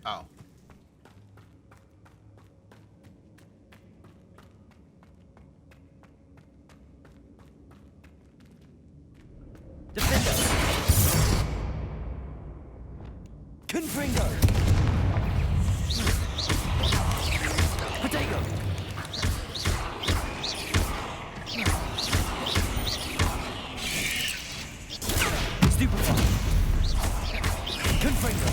Oh. Defender! Confringo! Potato! Stupefy! Confringo!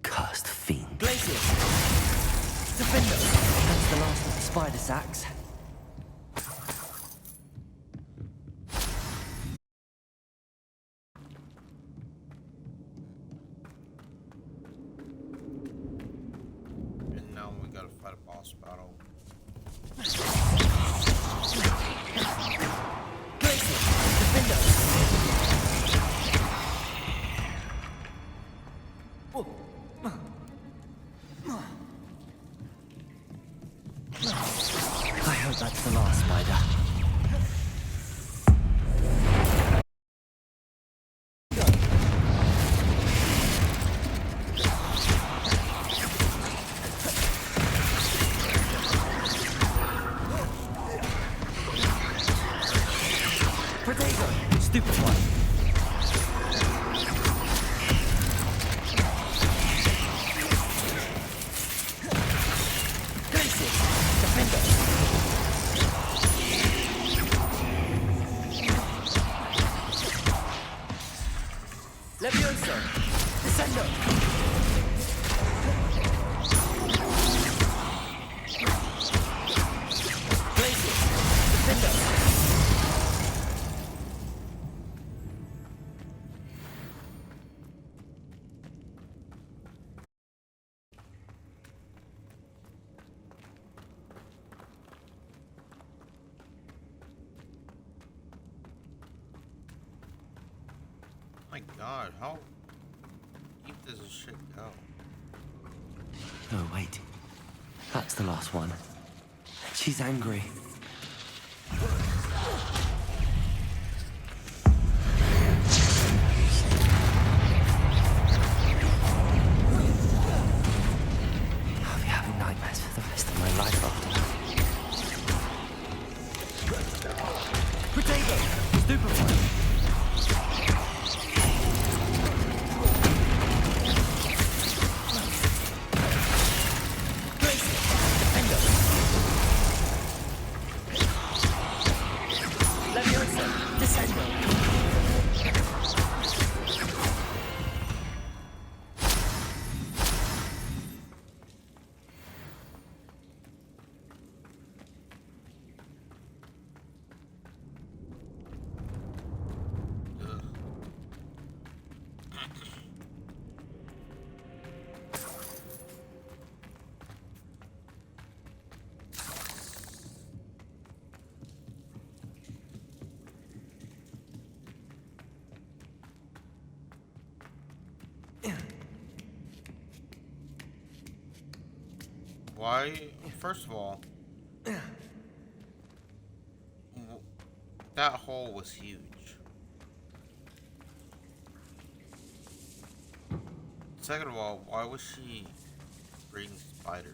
Cursed fiend. Glacier! Defender! That's the last of the spider sacks. And now we gotta fight a boss battle. Glacier! Defender! Oh. I hope that's the last spider. Potato! Stupefy! Glacier! Defender! Levioso! Descendo! Glacier! Defender! My god, how deep does this shit go? Oh, wait. That's the last one. She's angry. I'll be having nightmares for the rest of my life after that. Potato! Stupefy! Ugh. Why? First of all, that hole was huge. Second of all, why was she breeding spiders?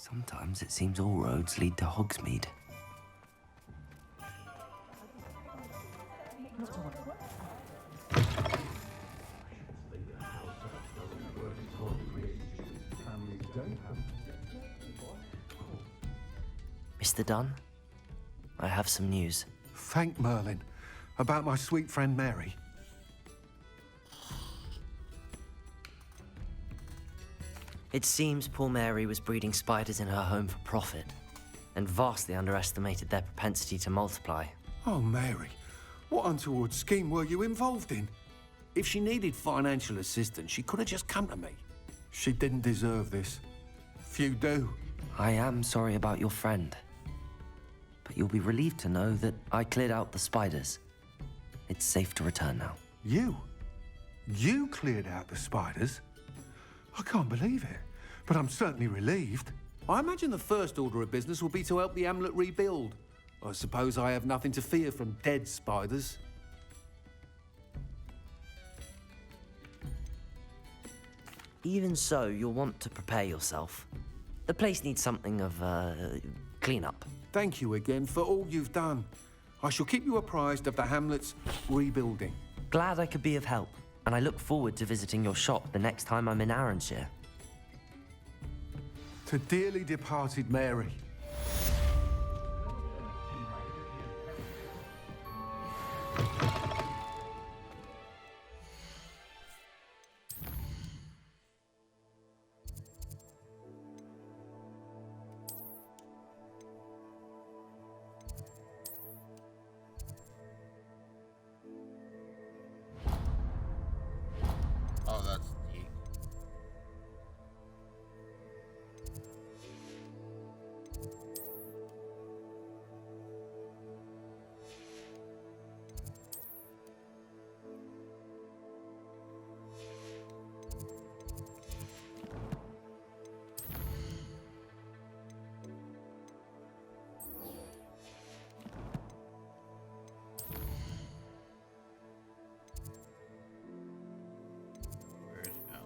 Sometimes it seems all roads lead to Hogsmeade. Mr. Dunn, I have some news. Thank Merlin. About my sweet friend Mary. It seems poor Mary was breeding spiders in her home for profit, and vastly underestimated their propensity to multiply. Oh, Mary. What untoward scheme were you involved in? If she needed financial assistance, she could have just come to me. She didn't deserve this. Few do. I am sorry about your friend, but you'll be relieved to know that I cleared out the spiders. It's safe to return now. You? You cleared out the spiders? I can't believe it, but I'm certainly relieved. I imagine the first order of business will be to help the amulet rebuild. I suppose I have nothing to fear from dead spiders. Even so, you'll want to prepare yourself. The place needs something of clean-up. Thank you again for all you've done. I shall keep you apprised of the hamlet's rebuilding. Glad I could be of help, and I look forward to visiting your shop the next time I'm in Arranshire. To dearly departed Mary. Oh, that's deep. Where is it now?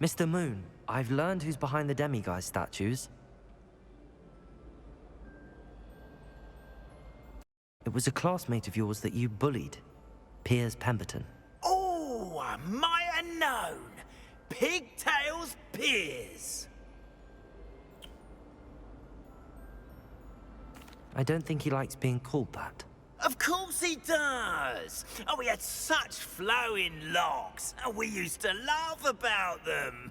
Mr. Moon, I've learned who's behind the demiguise statues. It was a classmate of yours that you bullied, Piers Pemberton. Oh, I might have known. Pigtails Piers. I don't think he likes being called that. Of course he does. Oh, he had such flowing locks, and we used to laugh about them.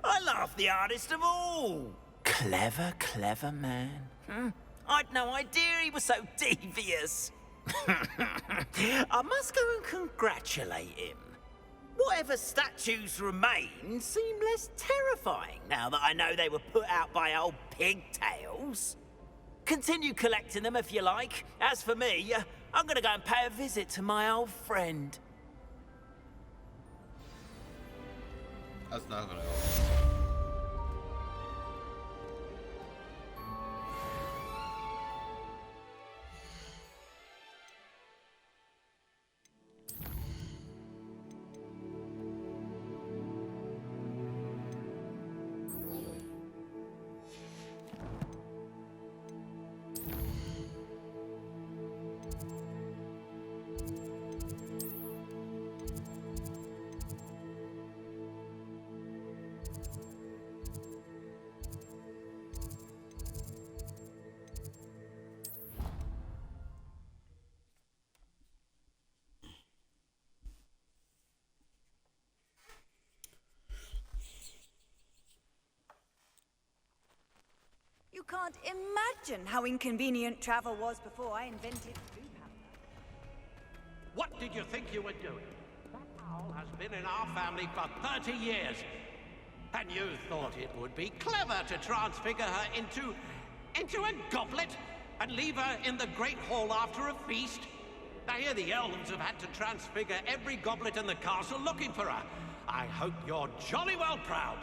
I laughed the hardest of all. Clever, clever man. I'd no idea he was so devious. I must go and congratulate him. Whatever statues remain seem less terrifying now that I know they were put out by old pigtails. Continue collecting them if you like. As for me, I'm gonna go and pay a visit to my old friend. That's not gonna go. You can't imagine how inconvenient travel was before I invented food power. What did you think you were doing? That owl has been in our family for 30 years. And you thought it would be clever to transfigure her into a goblet? And leave her in the Great Hall after a feast? I hear the elves have had to transfigure every goblet in the castle looking for her. I hope you're jolly well proud.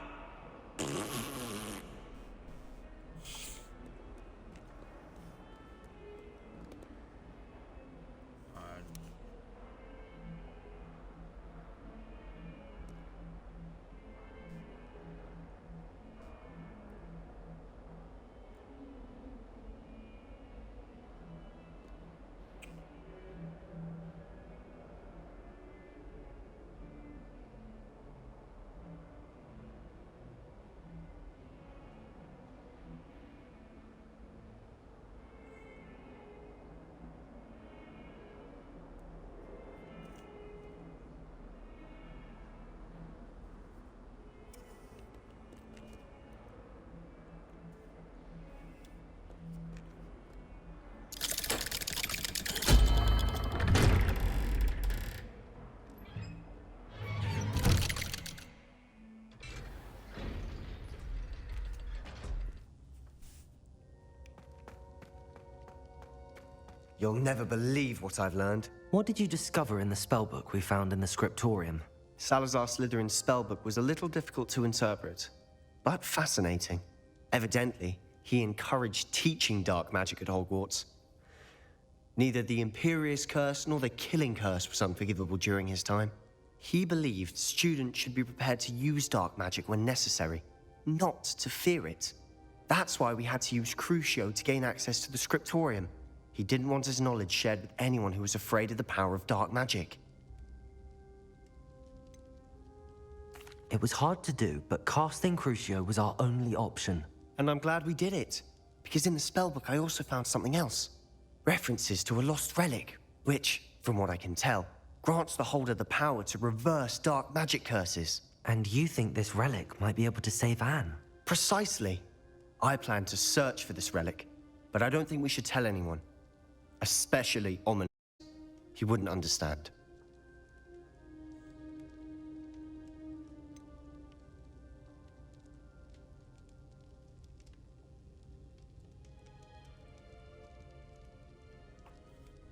You'll never believe what I've learned. What did you discover in the spellbook we found in the scriptorium? Salazar Slytherin's spellbook was a little difficult to interpret, but fascinating. Evidently, he encouraged teaching dark magic at Hogwarts. Neither the Imperious Curse nor the Killing Curse was unforgivable during his time. He believed students should be prepared to use dark magic when necessary, not to fear it. That's why we had to use Crucio to gain access to the scriptorium. He didn't want his knowledge shared with anyone who was afraid of the power of dark magic. It was hard to do, but casting Crucio was our only option. And I'm glad we did it, because in the spellbook I also found something else. References to a lost relic, which, from what I can tell, grants the holder the power to reverse dark magic curses. And you think this relic might be able to save Anne? Precisely. I plan to search for this relic, but I don't think we should tell anyone. Especially Ominous. He wouldn't understand.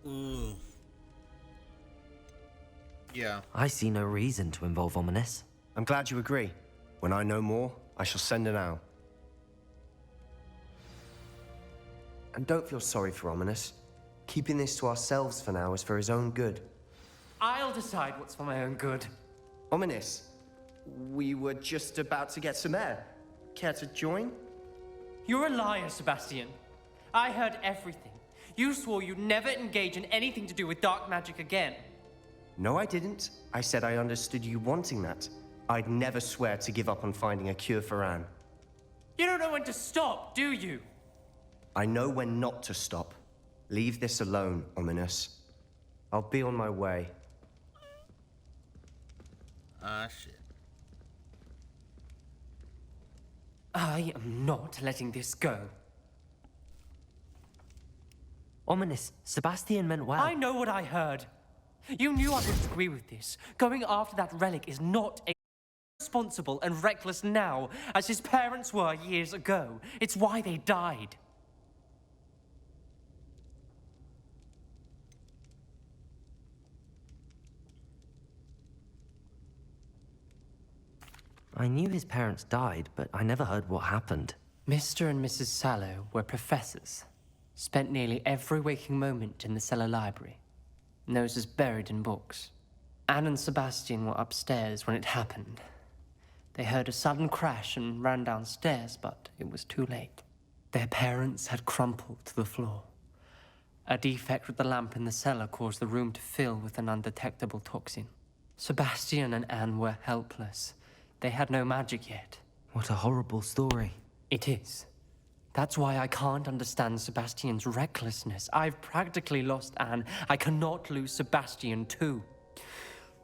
Ooh. Yeah. I see no reason to involve Ominous. I'm glad you agree. When I know more, I shall send an owl. And don't feel sorry for Ominous. Keeping this to ourselves for now is for his own good. I'll decide what's for my own good. Ominous, we were just about to get some air. Care to join? You're a liar, Sebastian. I heard everything. You swore you'd never engage in anything to do with dark magic again. No, I didn't. I said I understood you wanting that. I'd never swear to give up on finding a cure for Anne. You don't know when to stop, do you? I know when not to stop. Leave this alone, Ominous. I'll be on my way. Ah, shit. I am not letting this go. Ominous, Sebastian meant well. I know what I heard. You knew I wouldn't agree with this. Going after that relic is not responsible and reckless now, as his parents were years ago. It's why they died. I knew his parents died, but I never heard what happened. Mr. and Mrs. Sallow were professors. Spent nearly every waking moment in the cellar library. Noses buried in books. Anne and Sebastian were upstairs when it happened. They heard a sudden crash and ran downstairs, but it was too late. Their parents had crumpled to the floor. A defect with the lamp in the cellar caused the room to fill with an undetectable toxin. Sebastian and Anne were helpless. They had no magic yet. What a horrible story. It is. That's why I can't understand Sebastian's recklessness. I've practically lost Anne. I cannot lose Sebastian too.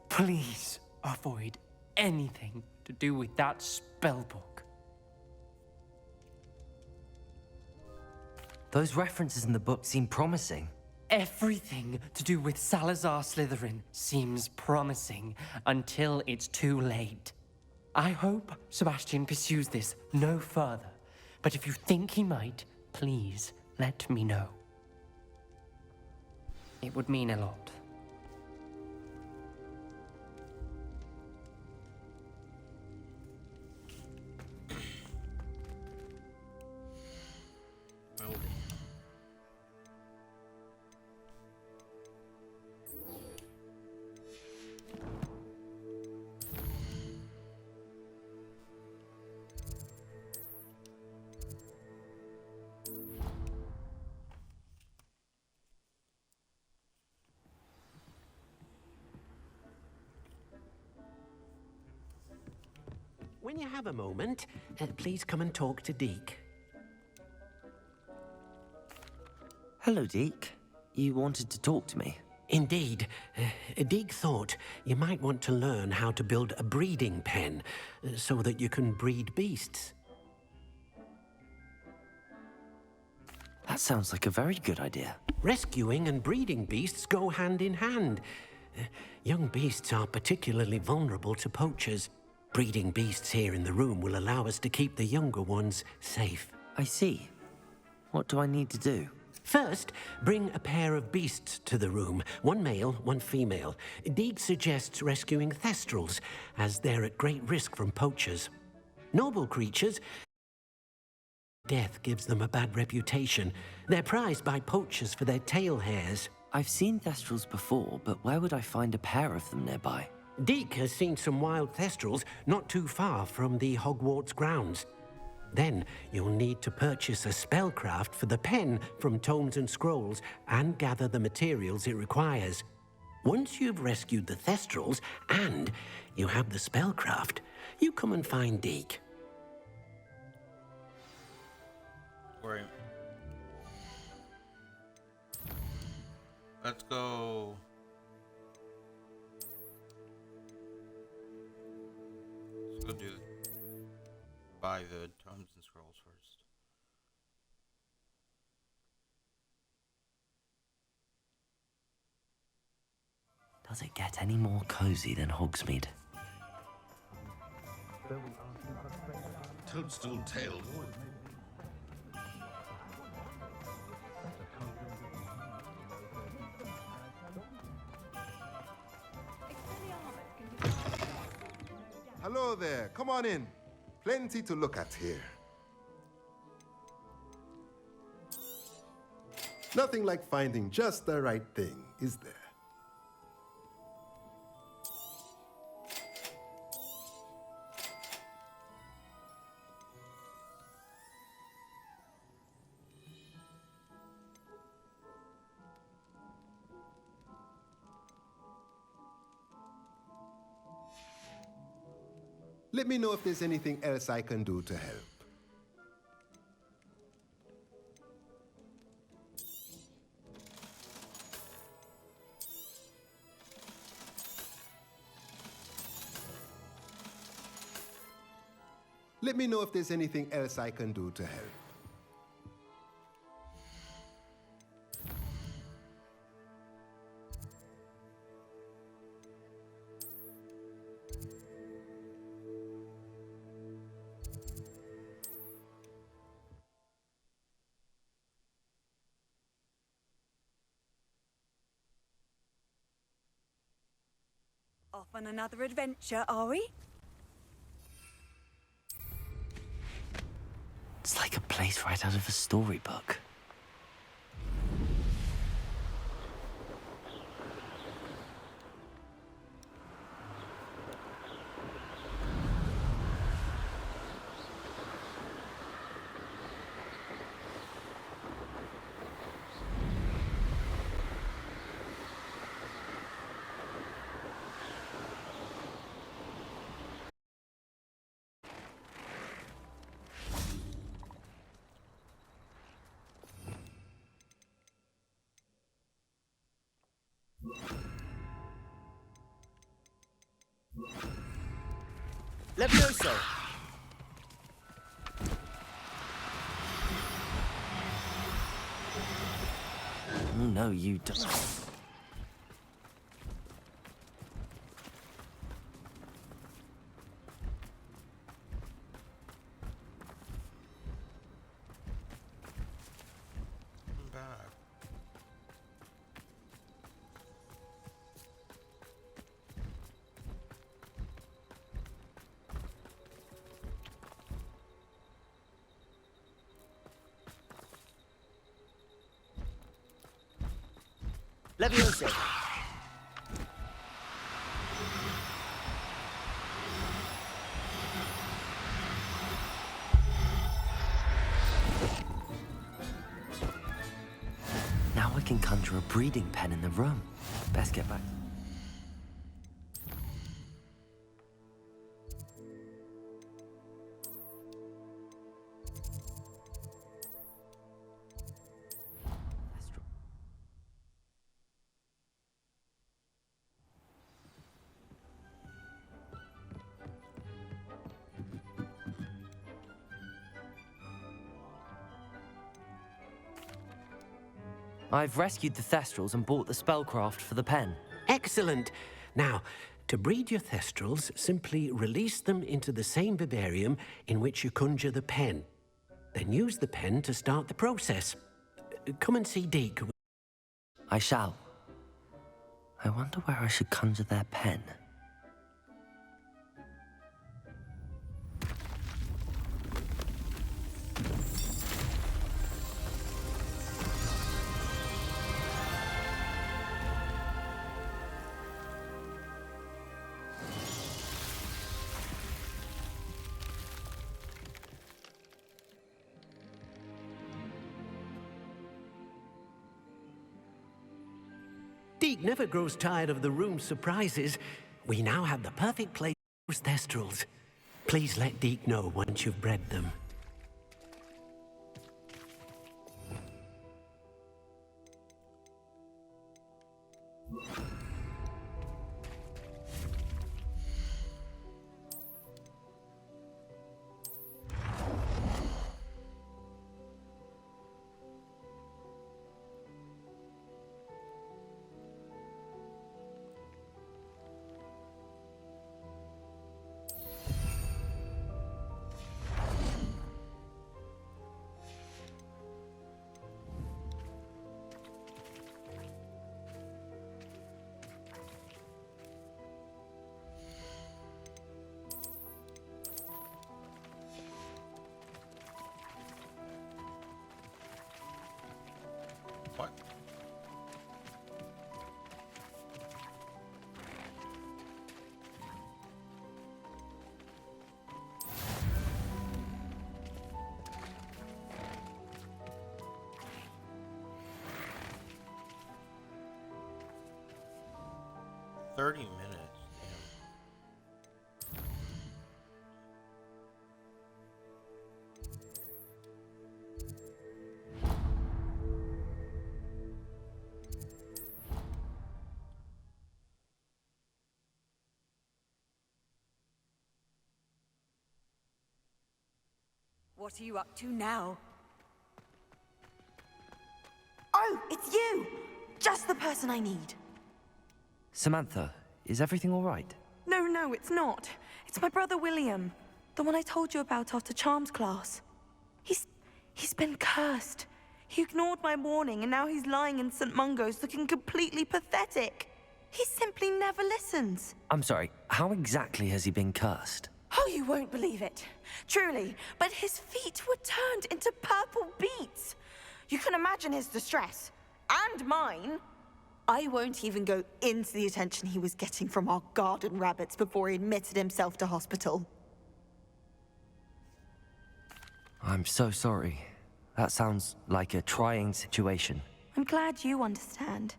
Please avoid anything to do with that spellbook. Those references in the book seem promising. Everything to do with Salazar Slytherin seems promising until it's too late. I hope Sebastian pursues this no further, but if you think he might, please let me know. It would mean a lot. Will do. When you have a moment, please come and talk to Deke. Hello, Deke. You wanted to talk to me? Indeed. Deke thought you might want to learn how to build a breeding pen so that you can breed beasts. That sounds like a very good idea. Rescuing and breeding beasts go hand in hand. Young beasts are particularly vulnerable to poachers. Breeding beasts here in the room will allow us to keep the younger ones safe. I see. What do I need to do? First, bring a pair of beasts to the room. One male, one female. Deke suggests rescuing thestrals, as they're at great risk from poachers. Noble creatures, death gives them a bad reputation. They're prized by poachers for their tail hairs. I've seen thestrals before, but where would I find a pair of them nearby? Deke has seen some wild thestrals not too far from the Hogwarts grounds. Then you'll need to purchase a spellcraft for the pen from Tomes and Scrolls and gather the materials it requires. Once you've rescued the thestrals and you have the spellcraft, you come and find Deke. Right. Let's go. Let's go buy the Tomes and Scrolls first. Does it get any more cozy than Hogsmeade? Toadstool tailed. Hello there, come on in. Plenty to look at here. Nothing like finding just the right thing, is there? Let me know if there's anything else I can do to help. Let me know if there's anything else I can do to help. Off on another adventure, are we? It's like a place right out of a storybook. Levioso! Oh, no, you don't. I'm back. Leviosa. Now I can conjure a breeding pen in the room. Best get back. I've rescued the Thestrals and bought the spellcraft for the pen. Excellent. Now, to breed your Thestrals, simply release them into the same vivarium in which you conjure the pen. Then use the pen to start the process. Come and see Deke. I shall. I wonder where I should conjure their pen. Deke never grows tired of the room's surprises. We now have the perfect place for Thestrals. Please let Deke know once you've bred them. What? "30 minutes. What are you up to now? Oh, it's you! Just the person I need. Samantha, is everything all right? No, it's not. It's my brother William. The one I told you about after Charms class. He's been cursed. He ignored my warning and now he's lying in St. Mungo's looking completely pathetic. He simply never listens. I'm sorry, how exactly has he been cursed? Oh, you won't believe it. Truly, but his feet were turned into purple beets. You can imagine his distress. And mine. I won't even go into the attention he was getting from our garden rabbits before he admitted himself to hospital. I'm so sorry. That sounds like a trying situation. I'm glad you understand.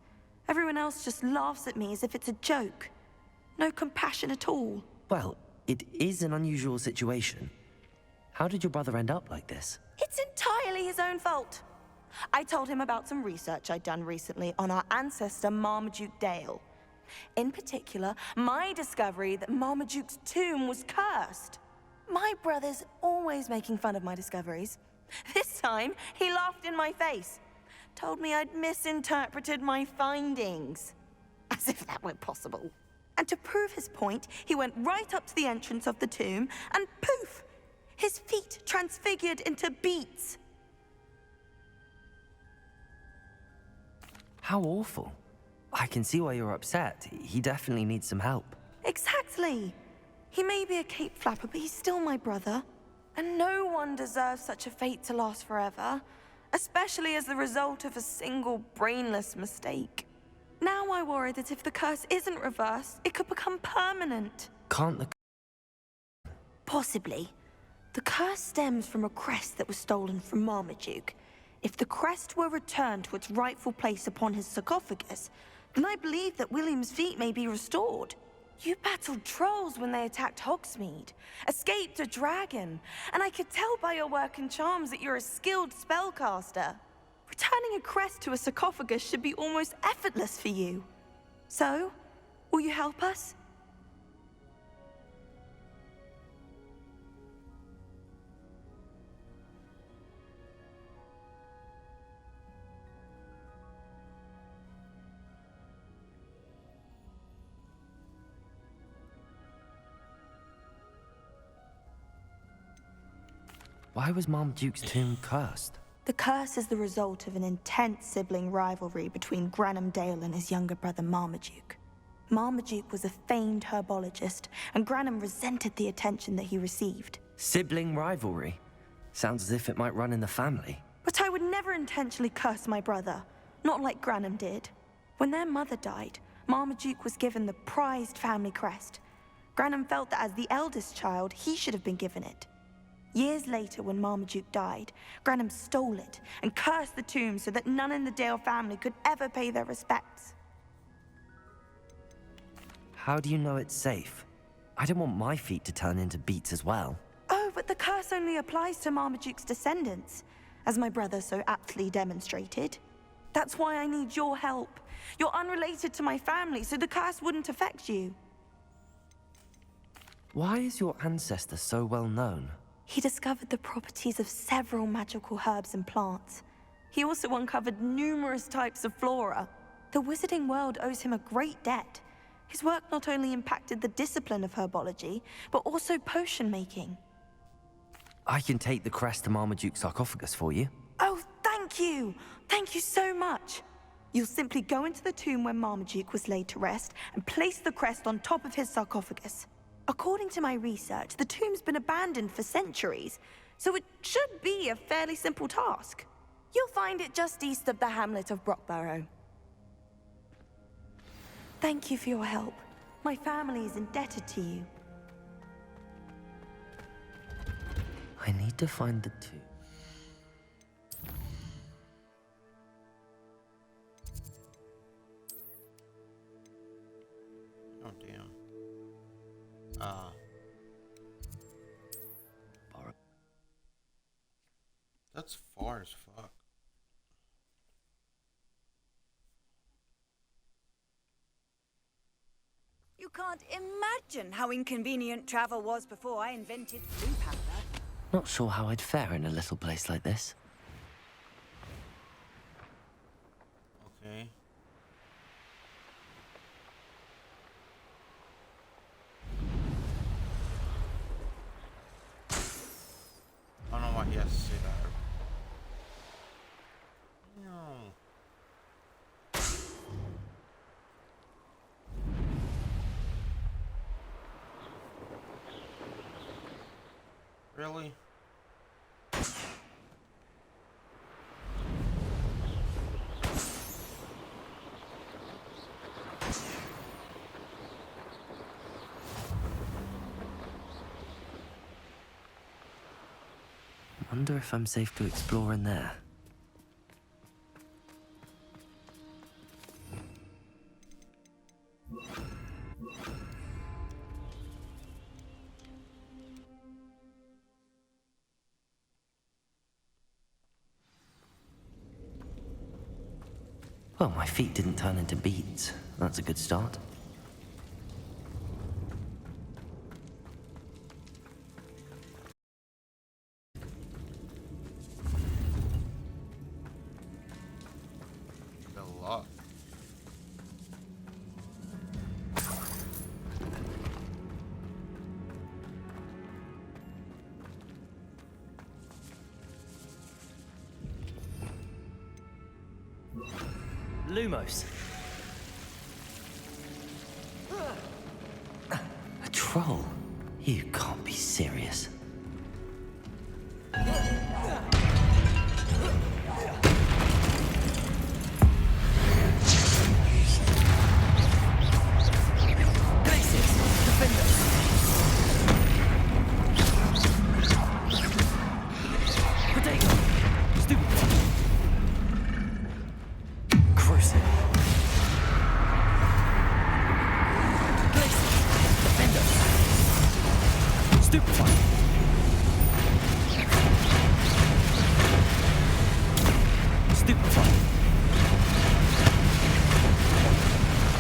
Everyone else just laughs at me as if it's a joke. No compassion at all. Well, it is an unusual situation. How did your brother end up like this? It's entirely his own fault. I told him about some research I'd done recently on our ancestor Marmaduke Dale. In particular, my discovery that Marmaduke's tomb was cursed. My brother's always making fun of my discoveries. This time, he laughed in my face. Told me I'd misinterpreted my findings. As if that were possible. And to prove his point, he went right up to the entrance of the tomb and poof! His feet transfigured into beets. How awful. I can see why you're upset. He definitely needs some help. Exactly. He may be a cape flapper, but he's still my brother. And no one deserves such a fate to last forever, especially as the result of a single brainless mistake. now I worry that if the curse isn't reversed, it could become permanent. Can't the... Possibly. The curse stems from a crest that was stolen from Marmaduke. If the crest were returned to its rightful place upon his sarcophagus, then I believe that William's feet may be restored. You battled trolls when they attacked Hogsmeade, escaped a dragon, and I could tell by your work and charms that you're a skilled spellcaster. Returning a crest to a sarcophagus should be almost effortless for you. So, will you help us? Why was Marmaduke's tomb cursed? The curse is the result of an intense sibling rivalry between Granham Dale and his younger brother Marmaduke. Marmaduke was a famed herbologist, and Granham resented the attention that he received. Sibling rivalry? Sounds as if it might run in the family. But I would never intentionally curse my brother, not like Granham did. When their mother died, Marmaduke was given the prized family crest. Granham felt that as the eldest child, he should have been given it. Years later, when Marmaduke died, Granham stole it and cursed the tomb so that none in the Dale family could ever pay their respects. How do you know it's safe? I don't want my feet to turn into beets as well. Oh, but the curse only applies to Marmaduke's descendants, as my brother so aptly demonstrated. That's why I need your help. You're unrelated to my family, so the curse wouldn't affect you. Why is your ancestor so well known? He discovered the properties of several magical herbs and plants. He also uncovered numerous types of flora. The wizarding world owes him a great debt. His work not only impacted the discipline of herbology, but also potion making. I can take the crest to Marmaduke's sarcophagus for you. Oh, thank you! Thank you so much! You'll simply go into the tomb where Marmaduke was laid to rest and place the crest on top of his sarcophagus. According to my research, the tomb's been abandoned for centuries, so it should be a fairly simple task. You'll find it just east of the hamlet of Brockborough. Thank you for your help. My family is indebted to you. I need to find the tomb. Oh, damn. That's far as fuck. You can't imagine how inconvenient travel was before I invented blue powder. Not sure how I'd fare in a little place like this. Okay. I don't know why he has to say that. No. Really? Wonder if I'm safe to explore in there. Well, my feet didn't turn into beets. That's a good start. A lot. Lumos. A troll? You can't be serious. Stupefy.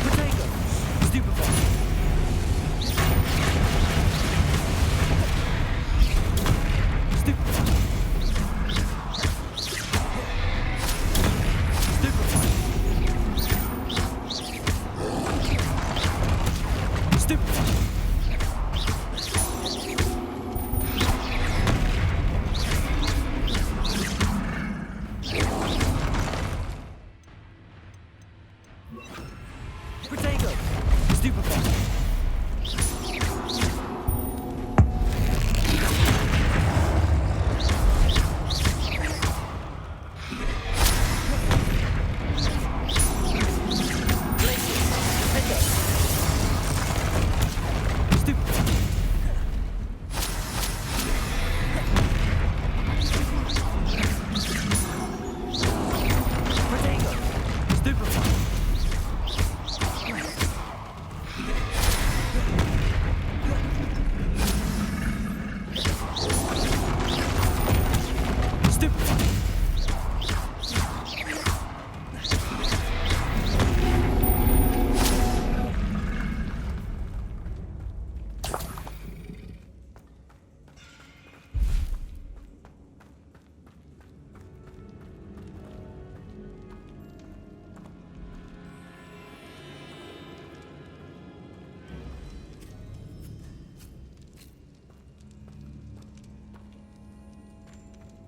Potato. Stupefy.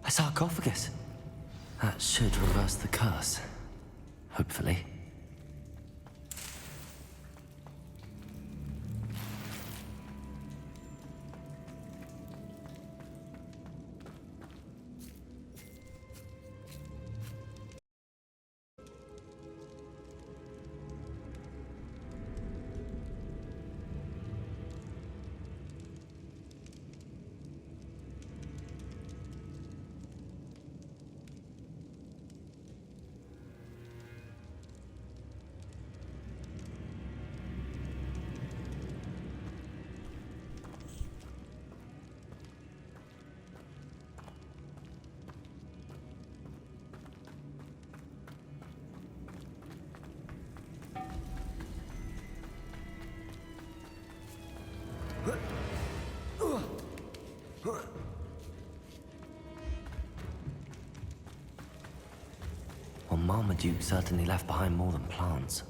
A sarcophagus. That should reverse the curse. Hopefully. Well, Marmaduke certainly left behind more than plants.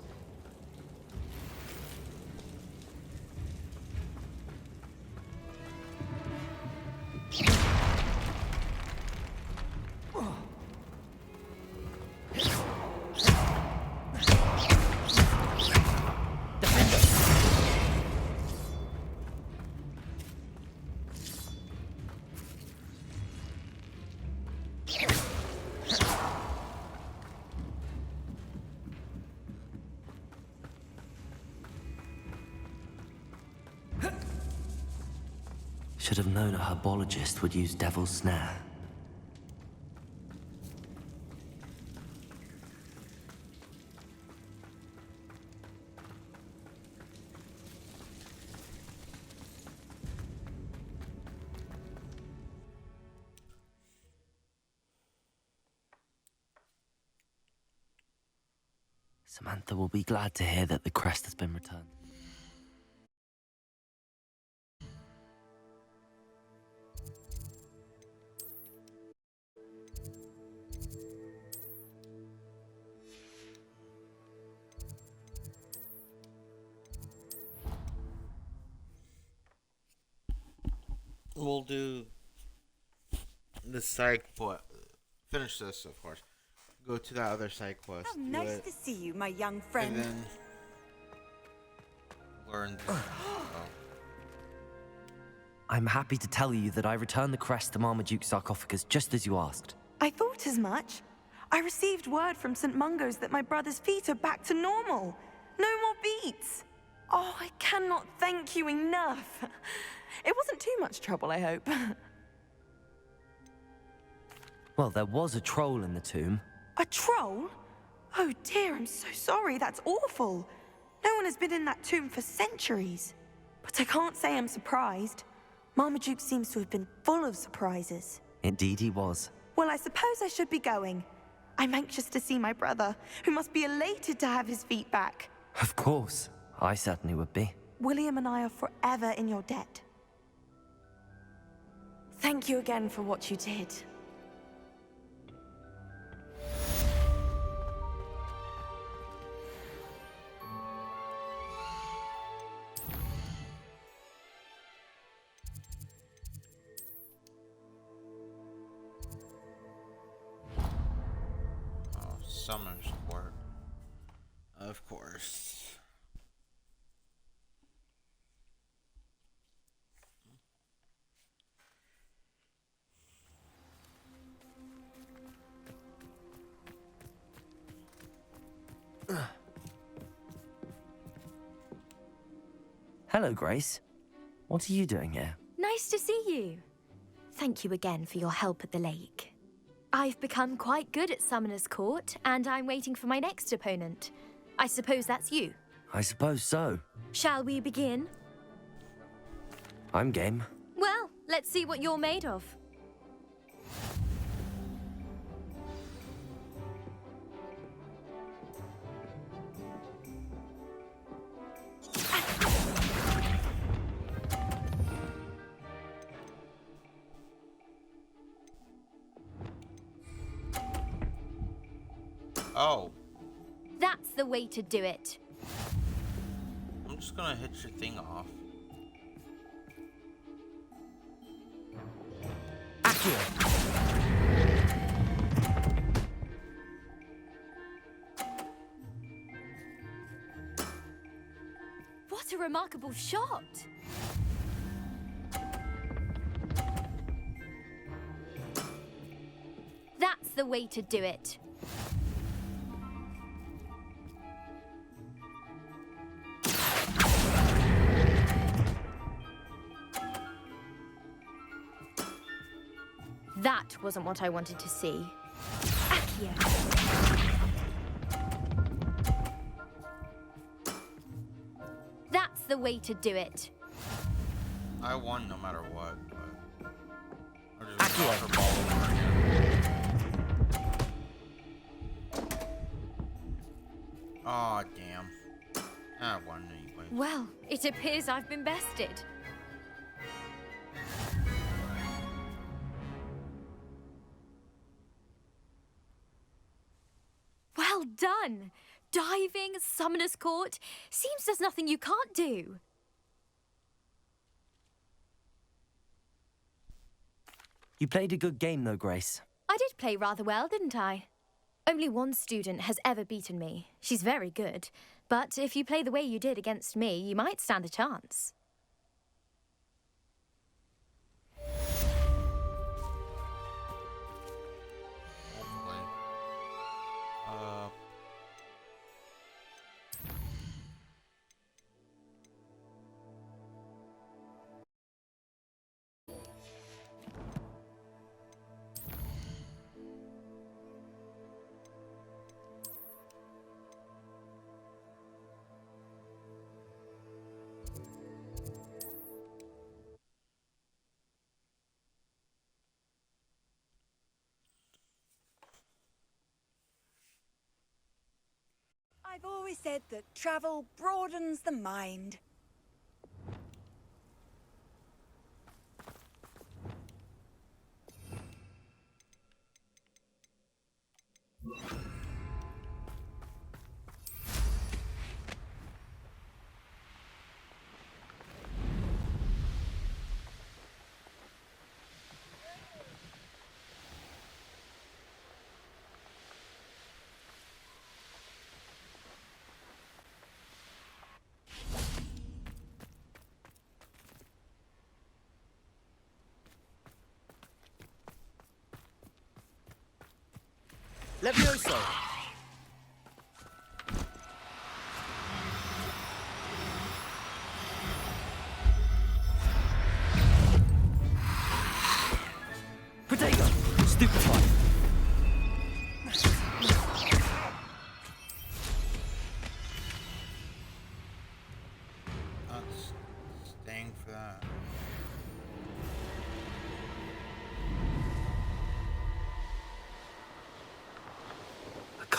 Should have known a herbologist would use Devil's Snare. Samantha will be glad to hear that the crest has been returned. We'll do the side quest. Finish this, of course. Go to that other side quest. How nice to see you, my young friend. And then learn. I'm happy to tell you that I returned the crest to Marmaduke's sarcophagus just as you asked. I thought as much. I received word from St. Mungo's that my brother's feet are back to normal. No more beats. Oh, I cannot thank you enough. It wasn't too much trouble, I hope. Well, there was a troll in the tomb. A troll? Oh dear, I'm so sorry. That's awful. No one has been in that tomb for centuries. But I can't say I'm surprised. Marmaduke seems to have been full of surprises. Indeed he was. Well, I suppose I should be going. I'm anxious to see my brother, who must be elated to have his feet back. Of course. I certainly would be. William and I are forever in your debt. Thank you again for what you did. Oh, Summer's Court. Of course. Hello, Grace. What are you doing here? Nice to see you. Thank you again for your help at the lake. I've become quite good at Summoner's Court, and I'm waiting for my next opponent. I suppose that's you. I suppose so. Shall we begin? I'm game. Well, let's see what you're made of. Oh. That's the way to do it. I'm just gonna hit your thing off. What a remarkable shot! That's the way to do it. That wasn't what I wanted to see. Accio. That's the way to do it. I won no matter what, but I'll just toss her ball over again. Aw, damn. I won anyway. Well, it appears I've been bested. Well done! Diving, Summoner's Court. Seems there's nothing you can't do. You played a good game, though, Grace. I did play rather well, didn't I? Only one student has ever beaten me. She's very good. But if you play the way you did against me, you might stand a chance. Hopefully. I've always said that travel broadens the mind. Levioso! Protego! Stupefy! Not staying for that.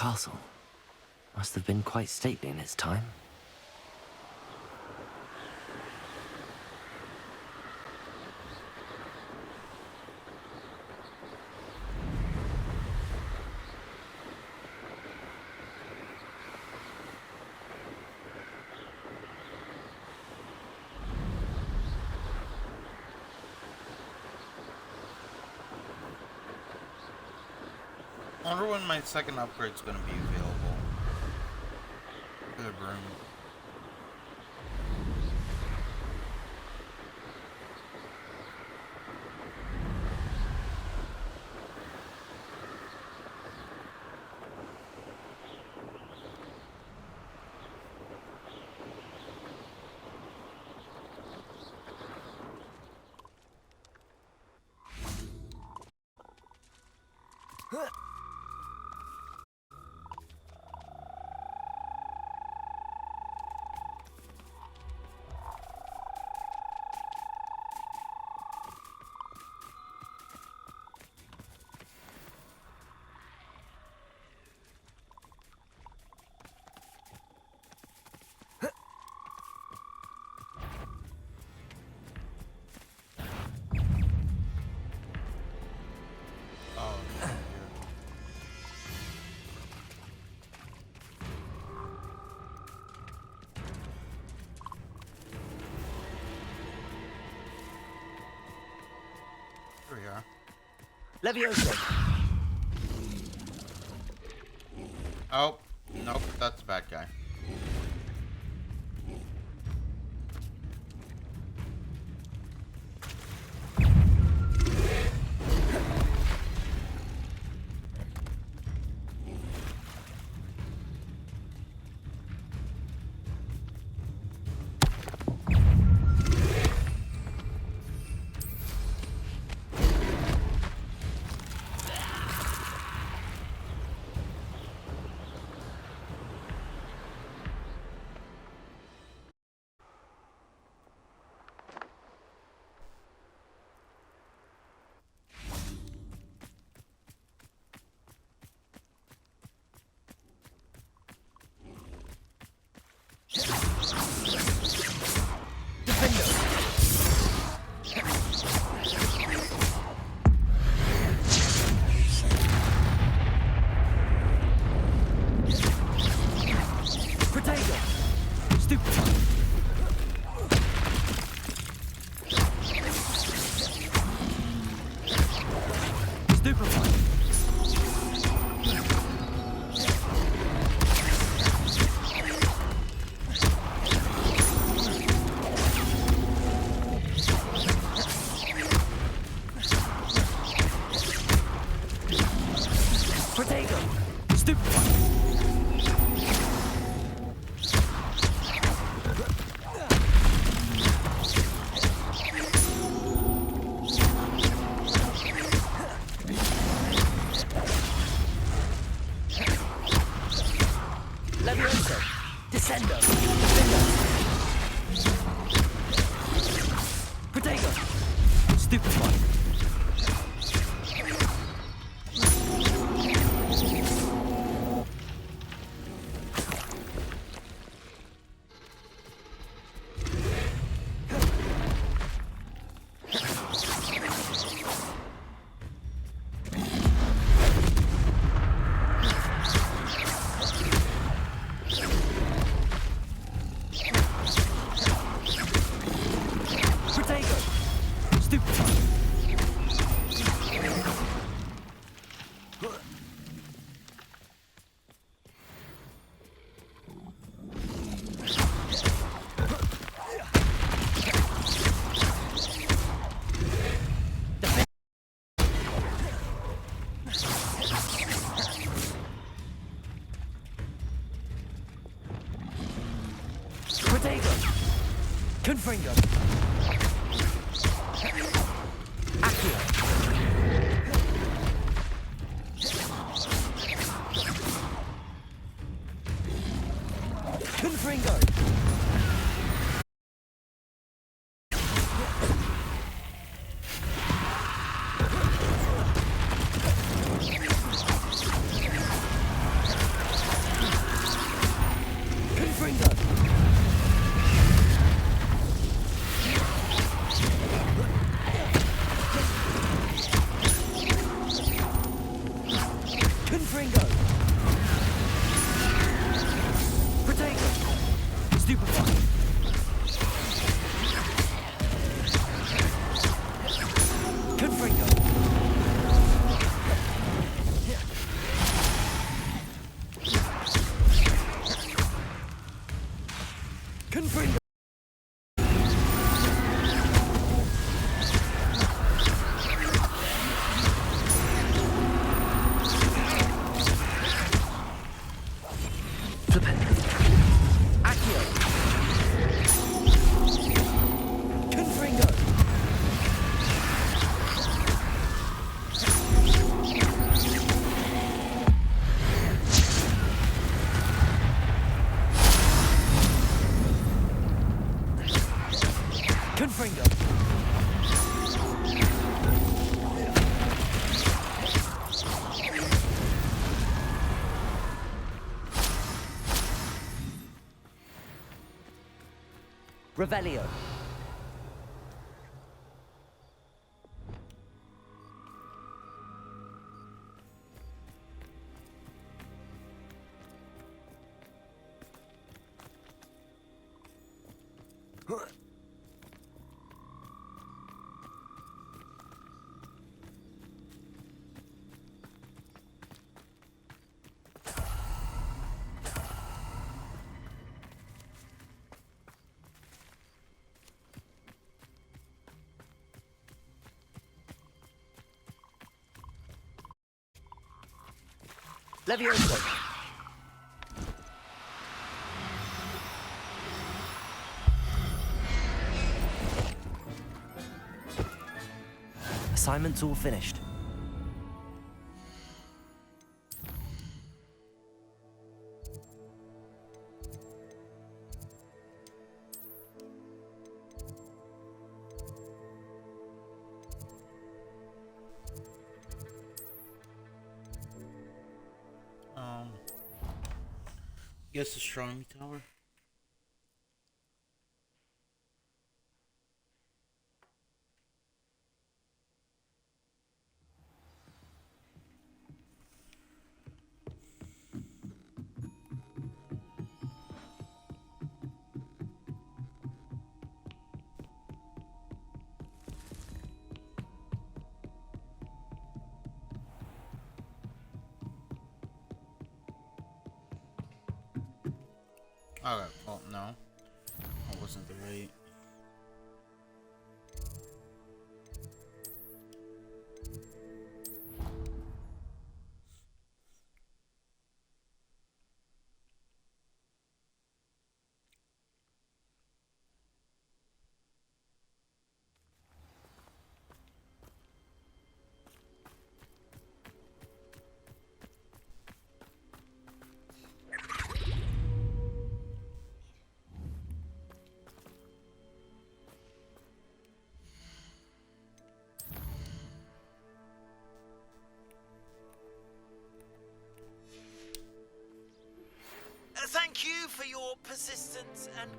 castle must have been quite stately in its time. I wonder when my second upgrade's gonna be available. For the broom. Here we are. Leviosa. Oh, nope, that's a bad guy. Confringo. Accio. Confringo. Overtaken! Stupefy! Confringo! Confringo! Confringo! Revelio. Levioso. Assignment's all finished. Guess astronomy tower. Alright, well, no. That wasn't the right. Thank you for your persistence and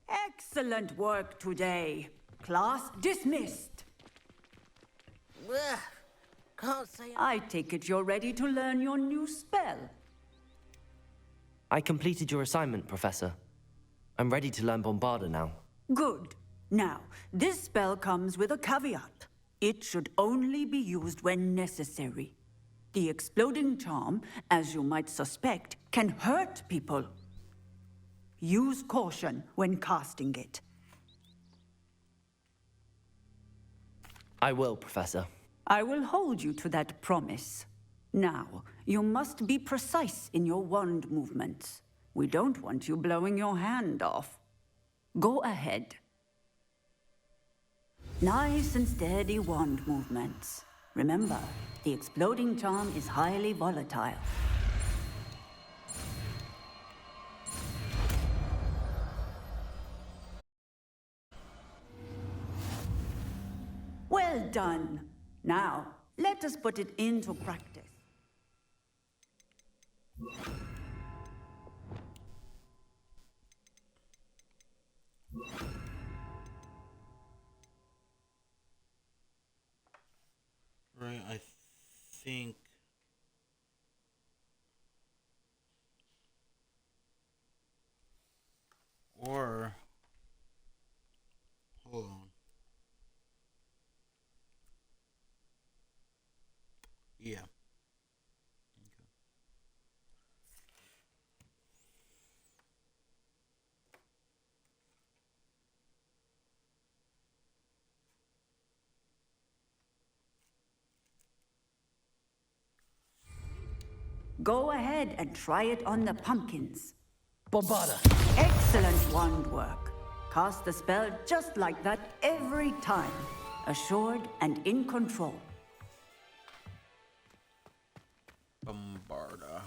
Excellent work today. Class dismissed. Well, can't say I take it you're ready to learn your new spell. I completed your assignment, Professor. I'm ready to learn Bombarda now. Good. Now, this spell comes with a caveat. It should only be used when necessary. The exploding charm, as you might suspect, can hurt people. Use caution when casting it. I will, Professor. I will hold you to that promise. Now, you must be precise in your wand movements. We don't want you blowing your hand off. Go ahead. Nice and steady wand movements. Remember, the exploding charm is highly volatile. Well done. Now, Let us put it into practice. Right, I think. Or. Hold on. Yeah. Go ahead and try it on the pumpkins. Bombarda. Excellent wand work. Cast the spell just like that every time. Assured and in control. Bombarda.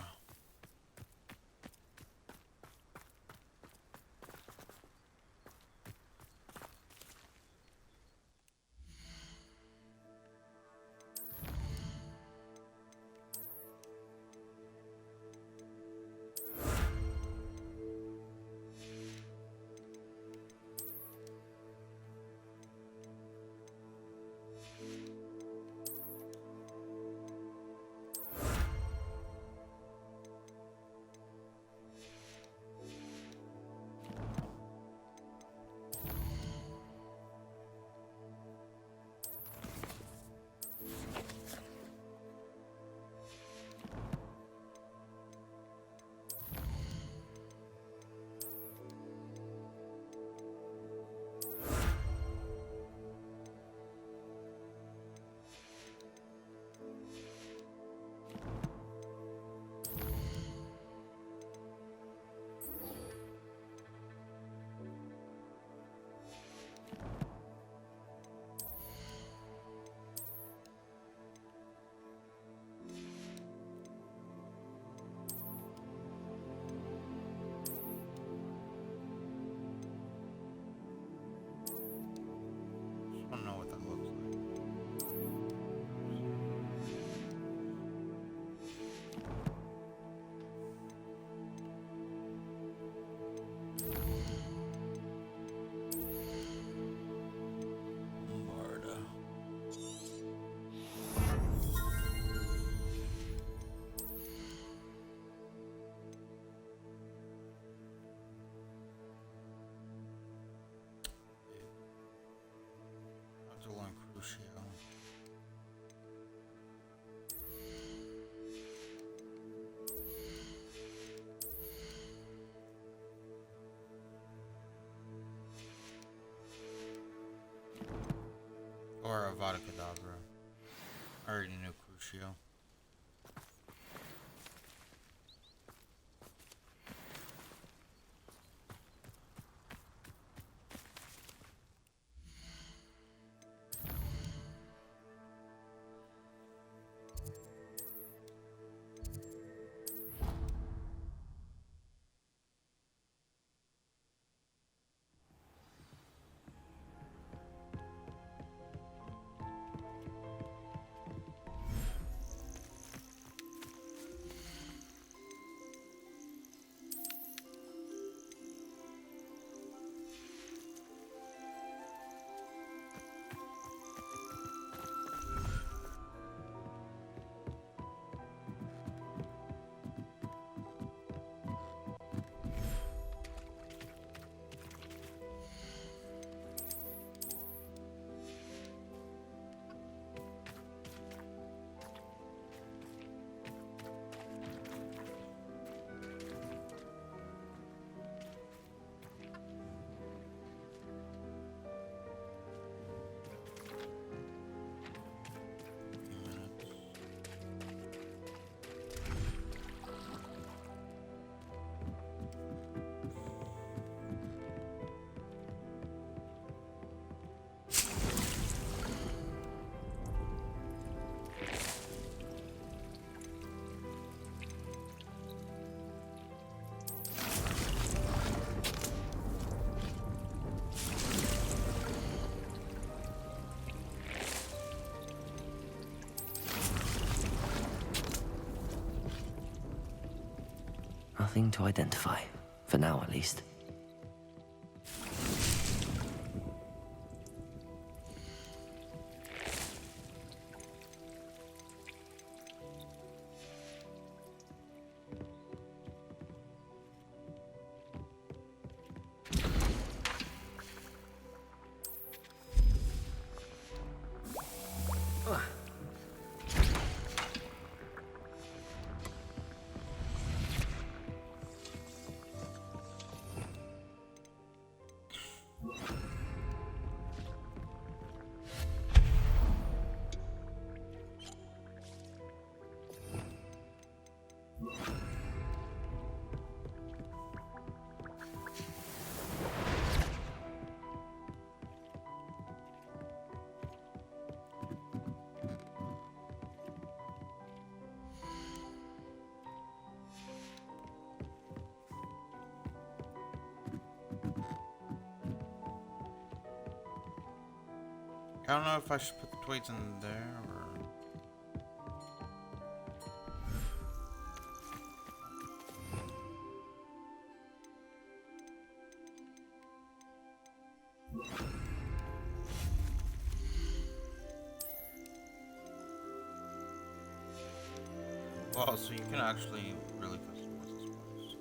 I don't know what that looks like. Bombarda. That's a one crucial. Or a Vada Kedavra. I already knew Crucio. nothing to identify. For now, at least. I don't know if I should put the toys in there or... Well, so you can actually really customize this place.